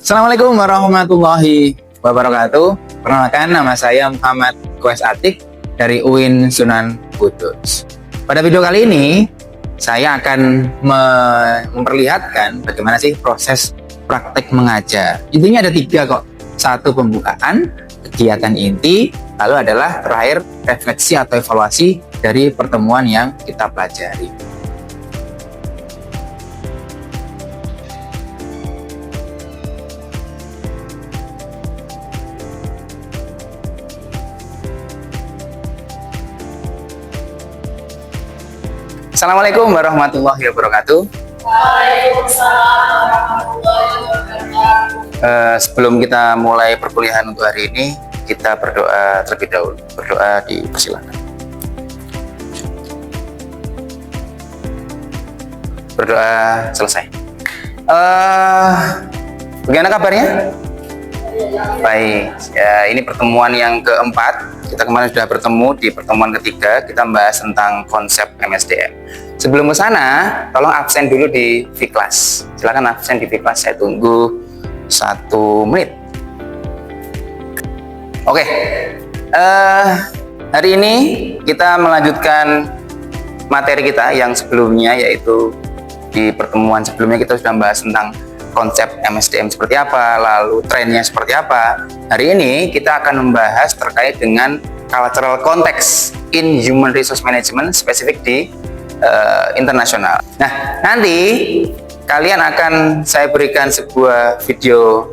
Assalamualaikum warahmatullahi wabarakatuh. Perkenalkan, nama saya Muhammad Quais Atik dari UIN Sunan Kudus. Pada video kali ini, saya akan memperlihatkan bagaimana sih proses praktek mengajar. Intinya ada 3 kok. 1 pembukaan, kegiatan inti, lalu adalah terakhir refleksi atau evaluasi dari pertemuan yang kita pelajari. Assalamualaikum warahmatullahi wabarakatuh. Waalaikumsalam warahmatullahi wabarakatuh. Sebelum kita mulai perkuliahan untuk hari ini, kita berdoa terlebih dahulu. Berdoa dipersilakan. Berdoa selesai. Bagaimana kabarnya? Baik. Ya, ini pertemuan yang keempat. Kita kemarin sudah bertemu di pertemuan ketiga. Kita membahas tentang konsep MSDM. Sebelum ke sana, tolong absen dulu di Vklas. Silakan absen di Vklas. Saya tunggu 1 menit. Oke. Hari ini kita melanjutkan materi kita yang sebelumnya, yaitu di pertemuan sebelumnya kita sudah membahas tentang konsep MSDM seperti apa, lalu trennya seperti apa. Hari ini kita akan membahas terkait dengan cultural context in human resource management, spesifik di internasional. Nah, nanti kalian akan saya berikan sebuah video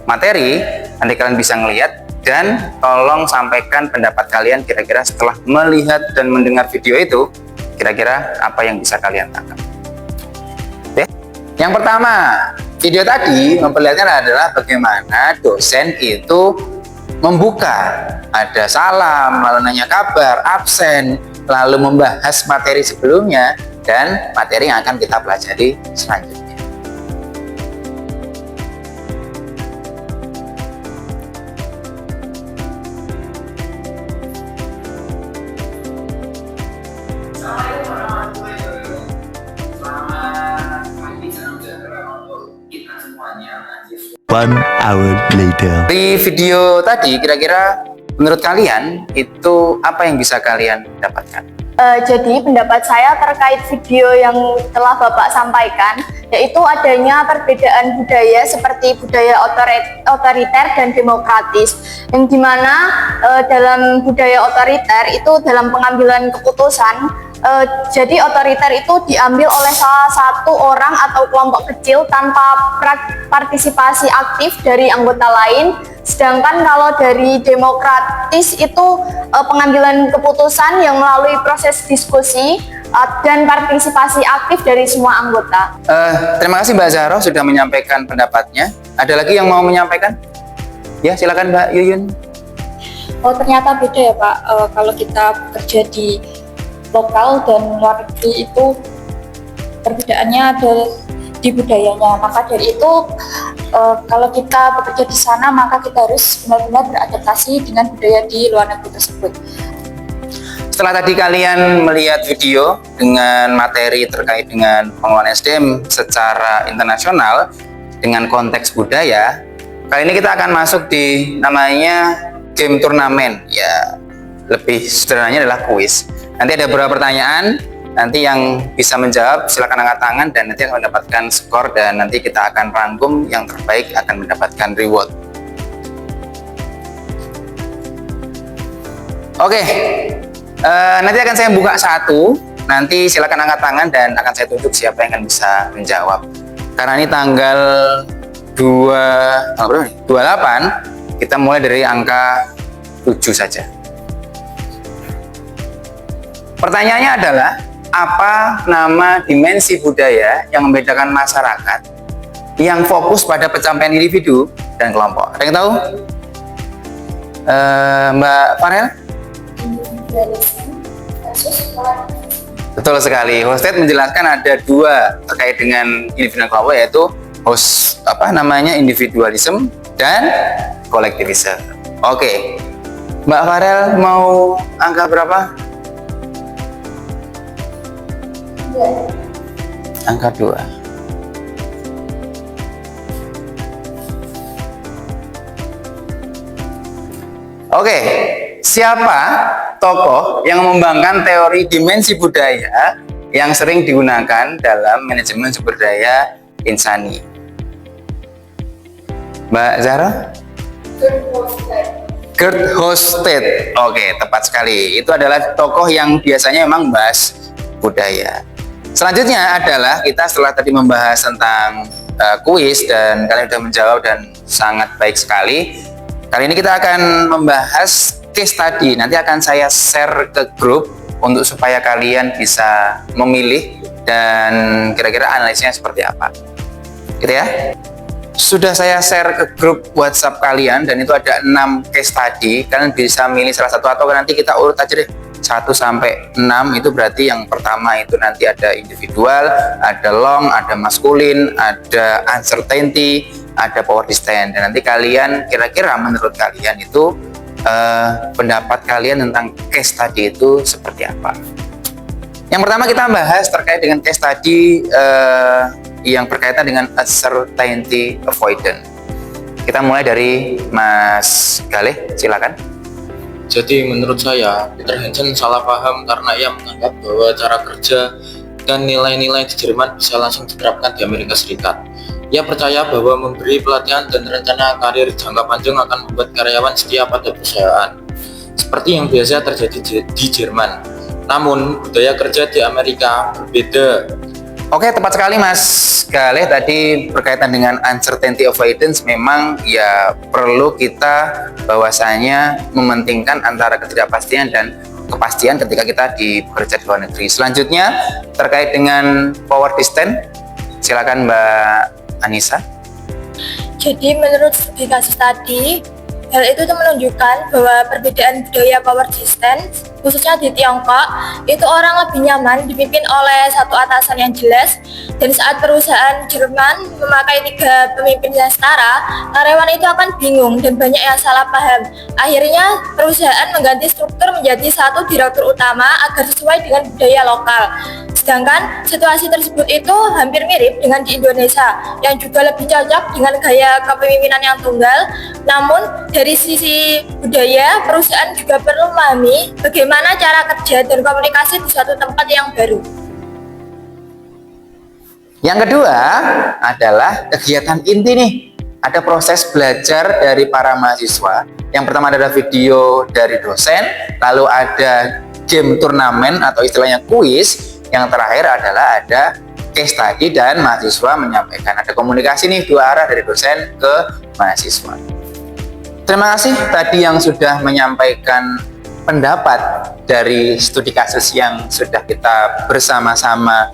materi, nanti kalian bisa ngelihat dan tolong sampaikan pendapat kalian kira-kira setelah melihat dan mendengar video itu, kira-kira apa yang bisa kalian tangkap. Oke? Yang pertama, video tadi memperlihatkan adalah bagaimana dosen itu membuka, ada salam, lalu nanya kabar, absen, lalu membahas materi sebelumnya dan materi yang akan kita pelajari selanjutnya. One hour later. Di video tadi, kira-kira menurut kalian itu apa yang bisa kalian dapatkan? Jadi pendapat saya terkait video yang telah Bapak sampaikan, yaitu adanya perbedaan budaya seperti budaya otoriter dan demokratis, yang dimana dalam budaya otoriter itu dalam pengambilan keputusan, jadi otoriter itu diambil oleh salah satu orang atau kelompok kecil tanpa partisipasi aktif dari anggota lain. Sedangkan kalau dari demokratis itu pengambilan keputusan yang melalui proses diskusi dan partisipasi aktif dari semua anggota. Terima kasih Mbak Zahra sudah menyampaikan pendapatnya. Ada lagi yang mau menyampaikan? Ya, silakan Mbak Yuyun. Oh, ternyata beda ya Pak. Kalau kita bekerja di lokal dan luar negeri itu perbedaannya ada di budayanya. Maka dari itu kalau kita bekerja di sana maka kita harus benar-benar beradaptasi dengan budaya di luar negeri tersebut. Setelah tadi kalian melihat video dengan materi terkait dengan pengelolaan SDM secara internasional dengan konteks budaya, kali ini kita akan masuk di namanya game turnamen. Ya, lebih sederhananya adalah kuis. Nanti ada beberapa pertanyaan, nanti yang bisa menjawab silakan angkat tangan dan nanti akan mendapatkan skor dan nanti kita akan rangkum yang terbaik akan mendapatkan reward. Oke, nanti akan saya buka 1, nanti silakan angkat tangan dan akan saya tunjuk siapa yang akan bisa menjawab. Karena ini tanggal 28, kita mulai dari angka 7 saja. Pertanyaannya adalah, apa nama dimensi budaya yang membedakan masyarakat yang fokus pada pencapaian individu dan kelompok? Ada yang tahu? Mbak Farel? Betul sekali. Hosted menjelaskan ada 2 terkait dengan individu dan kelompok, yaitu individualisme dan kolektivisme. Oke. Mbak Farel mau angka berapa? Angka 2. Oke, siapa tokoh yang mengembangkan teori dimensi budaya yang sering digunakan dalam manajemen sumber daya insani? Mbak Zahra? Kurt Hofstede. Oke, tepat sekali. Itu adalah tokoh yang biasanya memang bahas budaya. Selanjutnya adalah kita setelah tadi membahas tentang kuis dan kalian sudah menjawab dan sangat baik sekali. Kali ini kita akan membahas case study. Nanti akan saya share ke grup untuk supaya kalian bisa memilih dan kira-kira analisisnya seperti apa. Gitu ya. Sudah saya share ke grup WhatsApp kalian dan itu ada 6 case study. Kalian bisa milih salah satu atau nanti kita urut aja deh 1 sampai 6. Itu berarti yang pertama itu nanti ada individual, ada long, ada maskulin, ada uncertainty, ada power distance. Dan nanti kalian kira-kira menurut kalian itu pendapat kalian tentang case study itu seperti apa. Yang pertama kita bahas terkait dengan case study yang berkaitan dengan uncertainty avoidance. Kita mulai dari Mas Galih, silakan. Jadi menurut saya, Peter Hansen salah paham karena ia menganggap bahwa cara kerja dan nilai-nilai di Jerman bisa langsung diterapkan di Amerika Serikat. Ia percaya bahwa memberi pelatihan dan rencana karir jangka panjang akan membuat karyawan setia pada perusahaan, seperti yang biasa terjadi di Jerman. Namun, budaya kerja di Amerika berbeda. Oke, tepat sekali Mas Galih tadi berkaitan dengan uncertainty avoidance. Memang ya perlu kita bahwasanya mementingkan antara ketidakpastian dan kepastian ketika kita bekerja di luar negeri. Selanjutnya terkait dengan power distance, silakan Mbak Anissa. Jadi menurut studi kasus tadi, hal itu menunjukkan bahwa perbedaan budaya power distance, khususnya di Tiongkok, itu orang lebih nyaman dipimpin oleh satu atasan yang jelas, dan saat perusahaan Jerman memakai 3 pemimpin yang setara, karyawan itu akan bingung dan banyak yang salah paham. Akhirnya perusahaan mengganti struktur menjadi 1 direktur utama agar sesuai dengan budaya lokal. Sedangkan situasi tersebut itu hampir mirip dengan di Indonesia, yang juga lebih cocok dengan gaya kepemimpinan yang tunggal. Namun dari sisi budaya, perusahaan juga perlu memahami bagaimana cara kerja dan komunikasi di suatu tempat yang baru. Yang kedua adalah kegiatan inti nih. Ada proses belajar dari para mahasiswa. Yang pertama adalah video dari dosen, lalu ada game turnamen atau istilahnya kuis. Yang terakhir adalah ada case study dan mahasiswa menyampaikan. Ada komunikasi nih 2 arah dari dosen ke mahasiswa. Terima kasih tadi yang sudah menyampaikan pendapat dari studi kasus yang sudah kita bersama-sama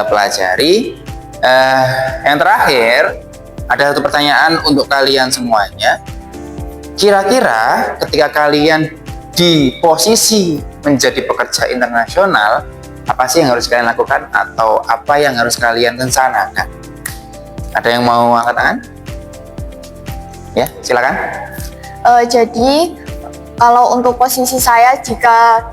pelajari. Yang terakhir ada satu pertanyaan untuk kalian semuanya. Kira-kira ketika kalian di posisi menjadi pekerja internasional, apa sih yang harus kalian lakukan atau apa yang harus kalian rencanakan? Ada yang mau angkat tangan? Ya, silakan. Jadi kalau untuk posisi saya jika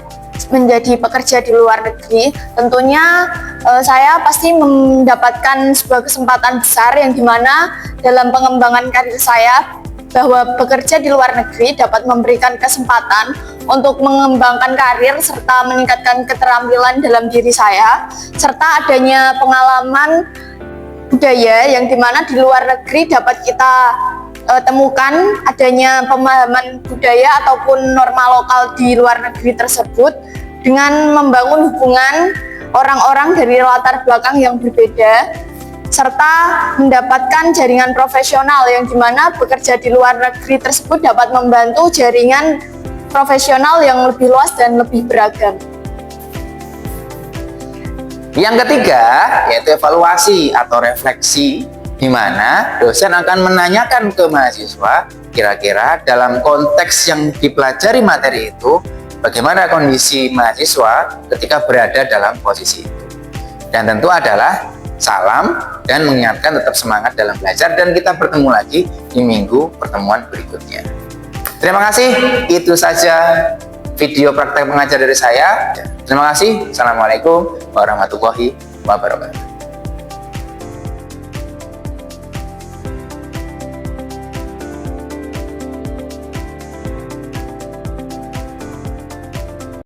menjadi pekerja di luar negeri, tentunya saya pasti mendapatkan sebuah kesempatan besar yang dimana dalam pengembangan karir saya bahwa bekerja di luar negeri dapat memberikan kesempatan untuk mengembangkan karir serta meningkatkan keterampilan dalam diri saya, serta adanya pengalaman budaya yang dimana di luar negeri dapat kita temukan adanya pemahaman budaya ataupun norma lokal di luar negeri tersebut dengan membangun hubungan orang-orang dari latar belakang yang berbeda, serta mendapatkan jaringan profesional yang dimana bekerja di luar negeri tersebut dapat membantu jaringan profesional yang lebih luas dan lebih beragam. Yang ketiga yaitu evaluasi atau refleksi, di mana dosen akan menanyakan ke mahasiswa kira-kira dalam konteks yang dipelajari materi itu bagaimana kondisi mahasiswa ketika berada dalam posisi itu. Dan tentu adalah salam dan mengingatkan tetap semangat dalam belajar, dan kita bertemu lagi di minggu pertemuan berikutnya. Terima kasih, itu saja video praktek mengajar dari saya. Terima kasih. Assalamualaikum warahmatullahi wabarakatuh.